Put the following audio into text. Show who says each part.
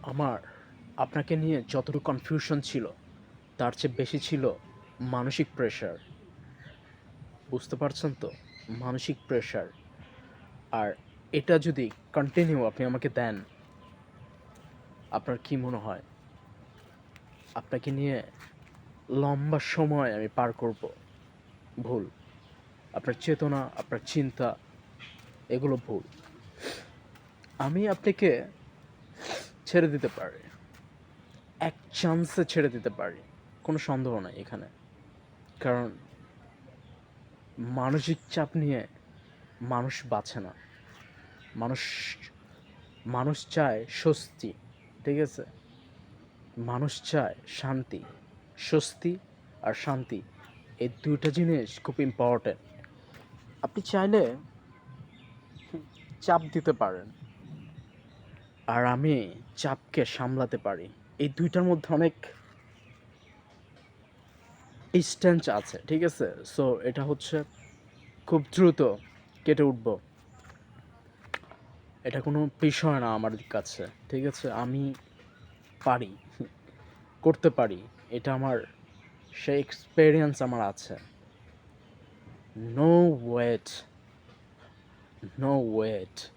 Speaker 1: আমার আপনাকে নিয়ে যতটুকু কনফিউশন ছিল তার চেয়ে বেশি ছিল মানসিক প্রেশার। বুঝতে পারছেন তো? মানসিক প্রেশার। আর এটা যদি কন্টিনিউ আপনি আমাকে দেন, আপনার কি মনে হয় আপনাকে নিয়ে লম্বা সময় আমি পার করব? ভুল। আপনার চেতনা, আপনার চিন্তা এগুলো ভুল। আমি আপনাকে ছেড়ে দিতে পারি। এক চান্সে ছেড়ে দিতে পারি। কোনো সন্দেহ নাই এখানে। কারণ মানসিক চাপ নিয়ে মানুষ বাঁচে না। মানুষ মানুষ চায় স্বস্তি। ঠিক আছে? মানুষ চায় শান্তি। স্বস্তি আর শান্তি এই ২ টা জিনিস খুব ইম্পোর্টেন্ট। আপনি চাইলে চাপ দিতে পারেন। আর আমি চাপকে সামলাতে পারি। এই ২ টার মধ্যে অনেক ডিসট্যান্স আছে। ঠিক আছে? সো এটা হচ্ছে খুব দ্রুত কেটে উঠবো। এটা কোনো বিষয় না আমার কাছে। ঠিক আছে? আমি পারি, করতে পারি। এটা আমার সেই এক্সপেরিয়েন্স আমার আছে। No wait, no wait.